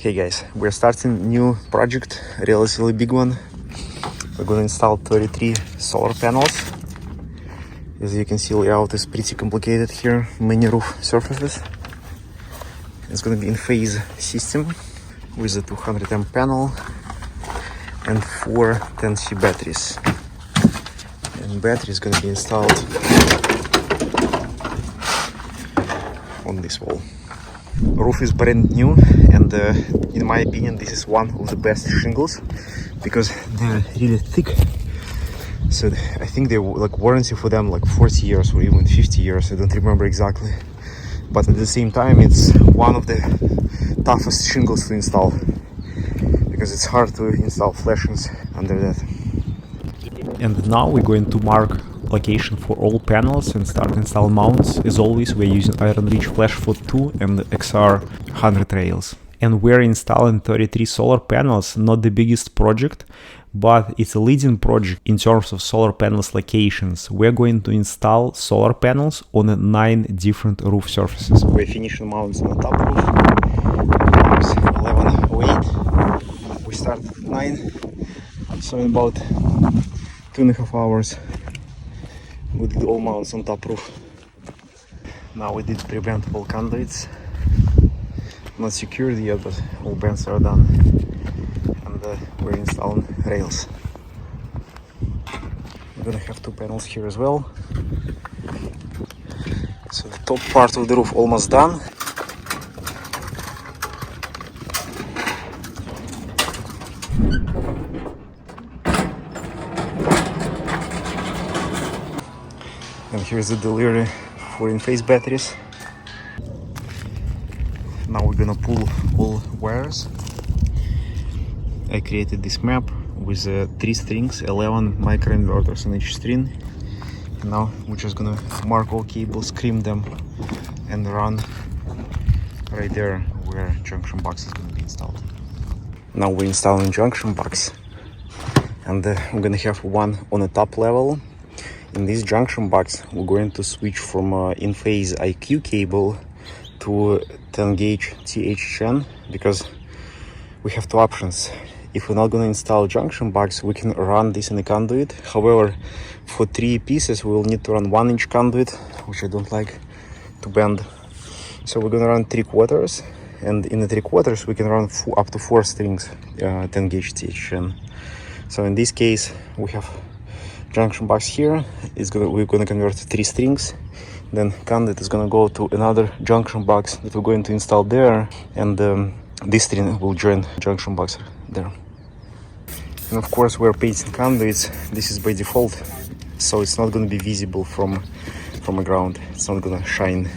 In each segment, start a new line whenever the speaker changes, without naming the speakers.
Hey guys, we're starting new project, relatively big one. We're gonna install 33 solar panels. As you can see, layout is pretty complicated here, many roof surfaces. It's gonna be Enphase system with a 200 amp panel and 4 10C batteries. And battery is gonna be installed on this wall. Roof is brand new, and in my opinion this is one of the best shingles because they're really thick. So I think they like warranty for them like 40 years or even 50 years, I don't remember exactly. But at the same time it's one of the toughest shingles to install because it's hard to install flashings under that.
And now we're going to mark location for all panels and start install mounts. As always, we're using Iron Reach Flashfoot 2 and XR 100 rails. And we're installing 33 solar panels, not the biggest project, but it's a leading project in terms of solar panels locations. We're going to install solar panels on 9 different roof surfaces.
We're finishing mounts on the top roof. It's 11:08. We started at 9, so in about 2.5 hours we did all mounts on top roof. Now we did preventable conduits, not secured yet, but all bands are done, and we're installing rails. We're gonna have 2 panels here as well. So the top part of the roof almost done. And here's the delivery for Enphase batteries. Now we're gonna pull all wires. I created this map with 3 strings, 11 microinverters on each string. And now we're just gonna mark all cables, crimp them, and run right there where junction box is gonna be installed. Now we're installing junction box, and we're gonna have one on the top level. In this junction box, we're going to switch from Enphase IQ cable to 10 gauge THN because we have 2 options. If we're not going to install junction box, we can run this in a conduit. However, for 3 pieces, we will need to run 1-inch conduit, which I don't like to bend. So we're going to run 3/4, and in the 3/4, we can run up to 4 strings, 10 gauge THN. So in this case, we have junction box here. We're gonna convert to 3 strings. Then conduit is gonna go to another junction box that we're going to install there, and this string will join junction box there. And of course, we're painting conduits. This is by default, so it's not gonna be visible from the ground. It's not gonna shine.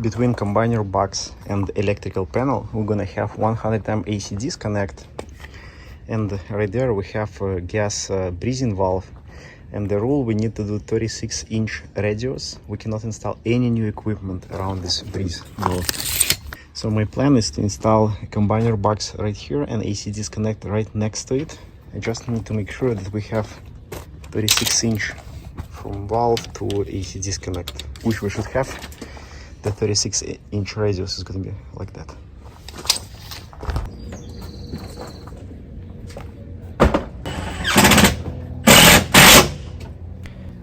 Between combiner box and electrical panel, we're gonna have 100 amp AC disconnect, and right there we have a gas breathing valve. And the rule, we need to do 36-inch radius. We cannot install any new equipment around this breeze valve. So my plan is to install a combiner box right here and AC disconnect right next to it. I just need to make sure that we have 36-inch from valve to AC disconnect, which we should have. The 36-inch radius is going to be like that.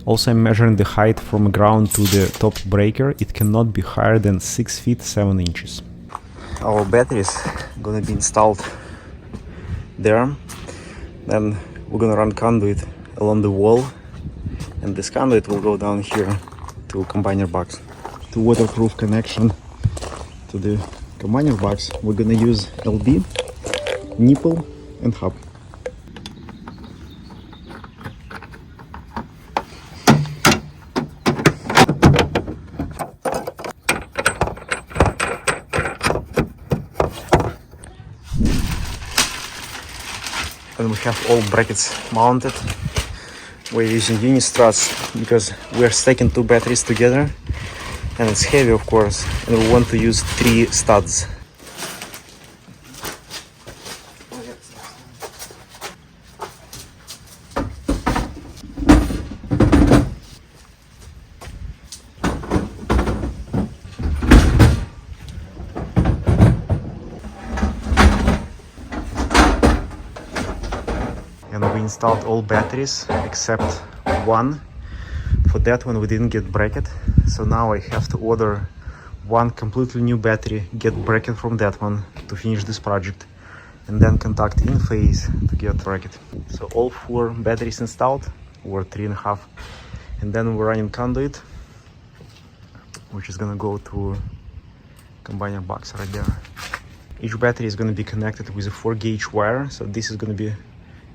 Also, I'm measuring the height from ground to the top breaker. It cannot be higher than 6 feet 7 inches.
Our battery is going to be installed there. Then we're going to run conduit along the wall, and this conduit will go down here to combiner box. To waterproof connection to the combiner box, we're gonna use LB, nipple, and hub. And we have all brackets mounted. We're using uni struts because we're stacking 2 batteries together. And it's heavy, of course, and we want to use 3 studs. and we installed all batteries except one. For that one we didn't get bracket, so now I have to order one completely new battery, get bracket from that one to finish this project, and then contact Enphase to get bracket. So all 4 batteries installed, or 3.5, and then we're running conduit, which is gonna go to combiner box right there. Each battery is gonna be connected with a 4-gauge wire, so this is gonna be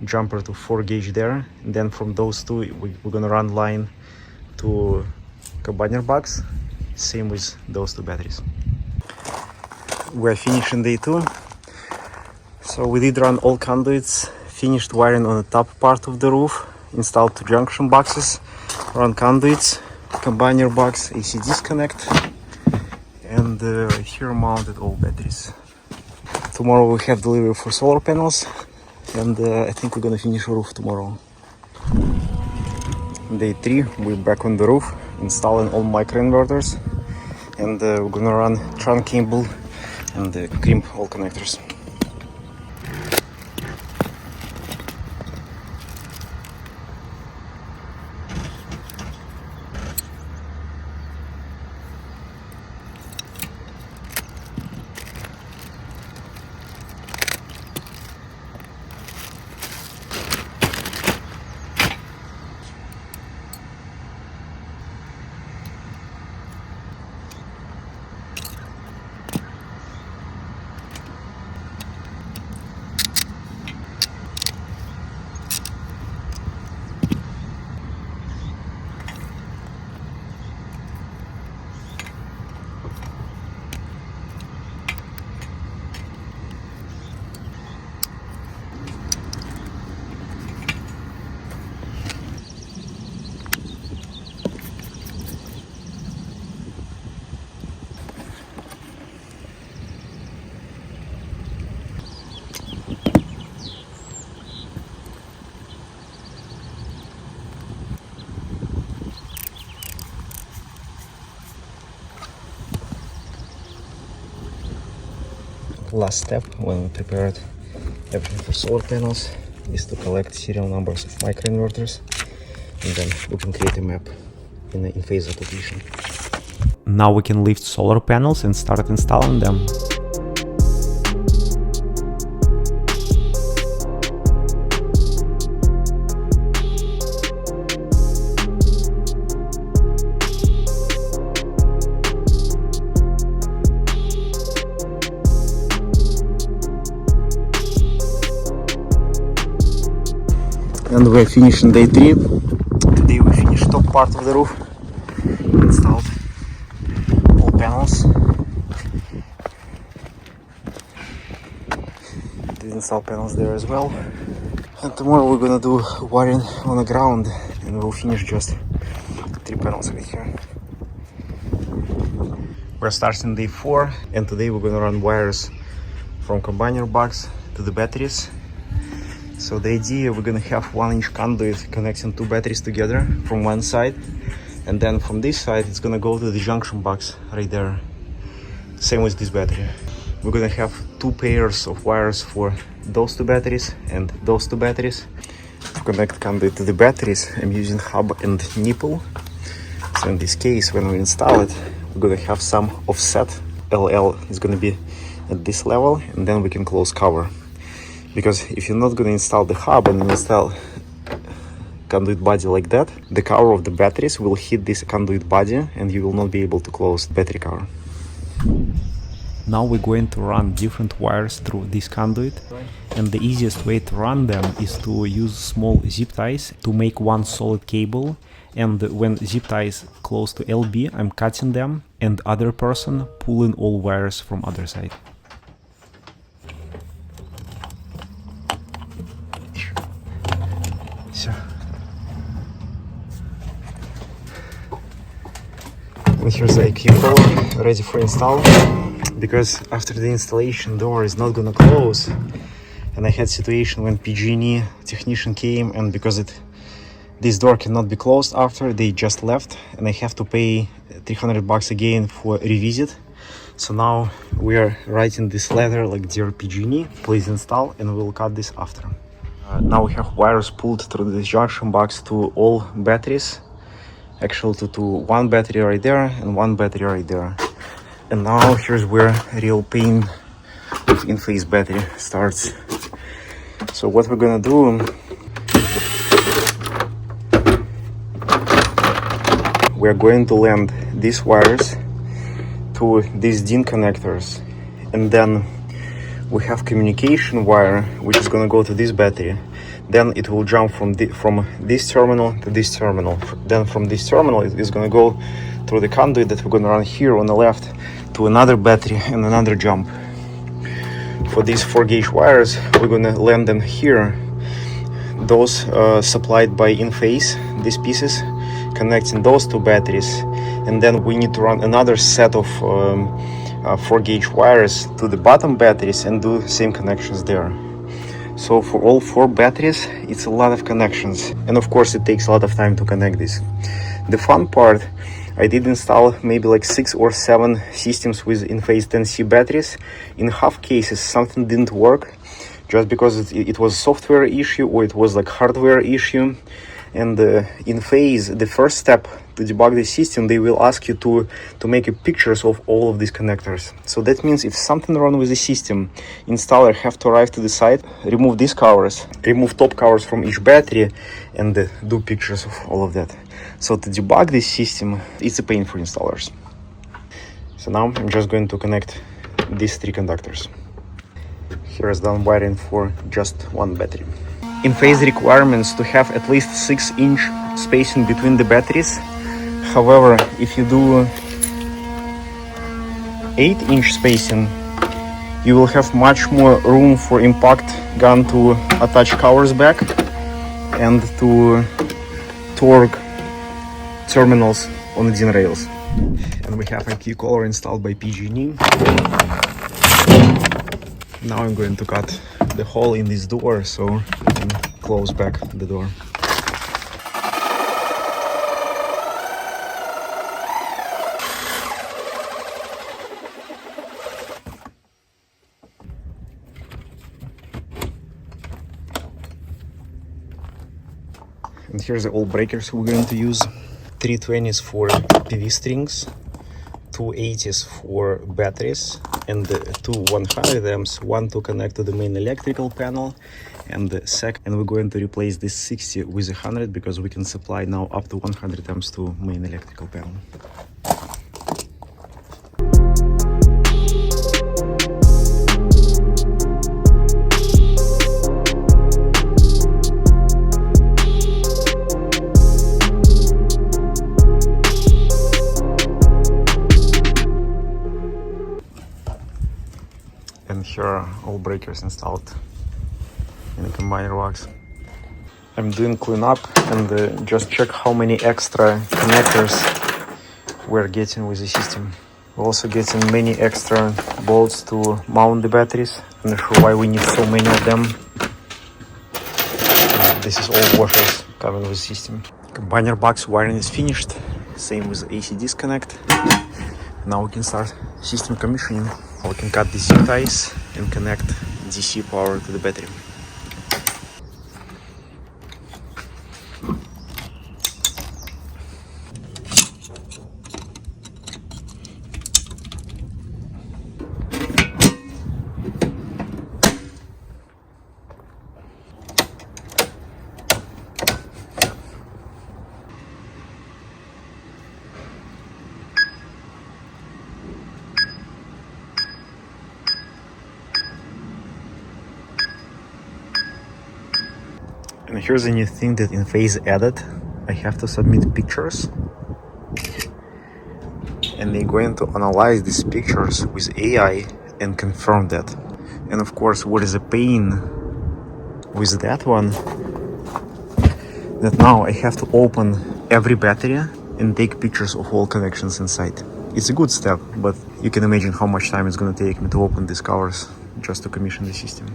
jumper to 4-gauge there, and then from those two we're gonna run line to combiner box, same with those 2 batteries. We're finishing day 2. So we did run all conduits, finished wiring on the top part of the roof, installed 2 junction boxes, run conduits, combiner box, AC disconnect, and right here mounted all batteries. Tomorrow we have delivery for solar panels, and I think we're gonna finish roof tomorrow. Day 3, we're back on the roof, installing all microinverters, and we're gonna run trunk cable and crimp all connectors. Last step when we prepared everything for solar panels is to collect serial numbers of microinverters, and then we can create a map in the Enphase application.
Now we can lift solar panels and start installing them.
And we're finishing day 3. Today we finished top part of the roof, installed all panels. Did install panels there as well. And tomorrow we're gonna do wiring on the ground, and we'll finish just 3 panels right here. We're starting day 4, and today we're gonna run wires from combiner box to the batteries. So the idea, we're gonna have 1-inch conduit connecting 2 batteries together from one side, and then from this side it's gonna go to the junction box right there. Same with this battery. We're gonna have 2 pairs of wires for those 2 batteries and those 2 batteries. To connect conduit to the batteries, I'm using hub and nipple. So in this case, when we install it, we're gonna have some offset. LL is gonna be at this level, and then we can close cover. Because if you're not going to install the hub and install conduit body like that, the cover of the batteries will hit this conduit body and you will not be able to close the battery cover.
Now we're going to run different wires through this conduit, and the easiest way to run them is to use small zip ties to make one solid cable, and when zip ties close to LB, I'm cutting them, and other person pulling all wires from other side. And here's the IQ collar ready for install, because after the installation door is not gonna close, and I had situation when PG&E technician came, and because this door cannot be closed after, they just left, and I have to pay $300 again for revisit. So now we are writing this letter like, dear PG&E, please install, and we'll cut this after.
Now we have wires pulled through this junction box to all batteries. Actually to one battery right there and one battery right there. And now here's where real pain with Enphase battery starts. So what we're gonna do, we're going to land these wires to these DIN connectors, and then we have communication wire which is gonna go to this battery. Then it will jump from this terminal to this terminal. Then from this terminal it is gonna go through the conduit that we're gonna run here on the left to another battery and another jump. For these 4-gauge wires, we're gonna land them here. Those supplied by Enphase, these pieces, connecting those two batteries. And then we need to run another set of 4-gauge wires to the bottom batteries and do same connections there. So for all 4 batteries, it's a lot of connections. And of course, it takes a lot of time to connect this. The fun part, I did install maybe like 6 or 7 systems with Enphase 10C batteries. In half cases, something didn't work just because it was a software issue or it was like hardware issue. And Enphase, the first step to debug the system, they will ask you to make pictures of all of these connectors. So that means if something wrong with the system, installer have to arrive to the site, remove these covers, remove top covers from each battery, and do pictures of all of that. So to debug this system, it's a pain for installers. So now I'm just going to connect these 3 conductors. Here is done wiring for just one battery. Enphase requirements to have at least 6-inch spacing between the batteries. However, if you do 8-inch spacing, you will have much more room for impact gun to attach covers back and to torque terminals on the DIN rails. And we have a key collar installed by PG&E. Now I'm going to cut the hole in this door so I can close back the door. And here's the old breakers we're going to use. 320s for PV strings, 280s for batteries, and 2 100 amps, one to connect to the main electrical panel, and we're going to replace this 60 with 100 because we can supply now up to 100 amps to main electrical panel. And here are all breakers installed in the combiner box. I'm doing cleanup and just check how many extra connectors we're getting with the system. We're also getting many extra bolts to mount the batteries. I'm not sure why we need so many of them. This is all washers coming with the system. Combiner box wiring is finished. Same with AC disconnect. Now we can start system commissioning. We can cut the zip ties and connect DC power to the battery. And here's a new thing that Enphase added. I have to submit pictures, and they're going to analyze these pictures with AI and confirm that. And of course, what is a pain with that one, that now I have to open every battery and take pictures of all connections inside. It's a good step, but you can imagine how much time it's going to take me to open these covers just to commission the system.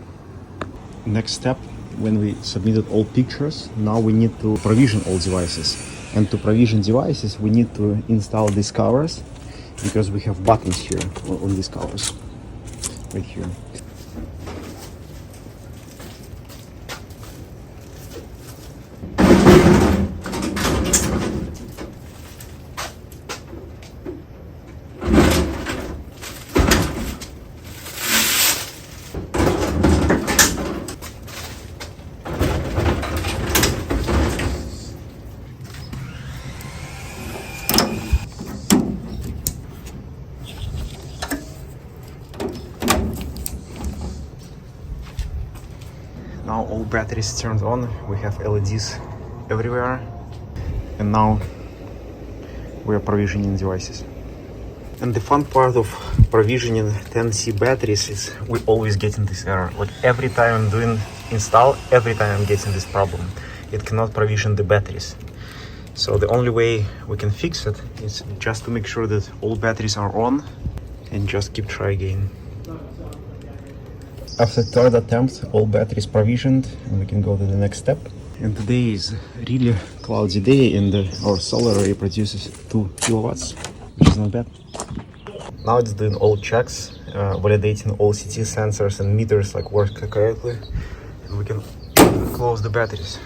Next step, when we submitted all pictures, now we need to provision all devices. And to provision devices, we need to install these covers because we have buttons here on these covers, right here. Now all batteries turned on. We have LEDs everywhere. And now we are provisioning devices. And the fun part of provisioning 10C batteries is we always getting this error. Like every time I'm doing install, every time I'm getting this problem. It cannot provision the batteries. So the only way we can fix it is just to make sure that all batteries are on and just keep try again. After third attempt, all batteries provisioned and we can go to the next step. And today is really cloudy day and our solar array produces 2 kilowatts, which is not bad. Now it's doing all checks, validating all CT sensors and meters like work correctly, and we can close the batteries.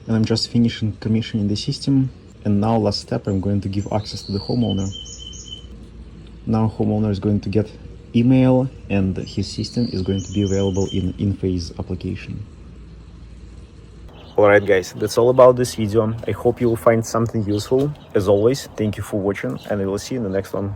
And I'm just finishing commissioning the system, and now last step, I'm going to give access to the homeowner. Now homeowner is going to get email and his system is going to be available in Enphase application. Alright guys, that's all about this video. I hope you will find something useful. As always, thank you for watching and I will see you in the next one.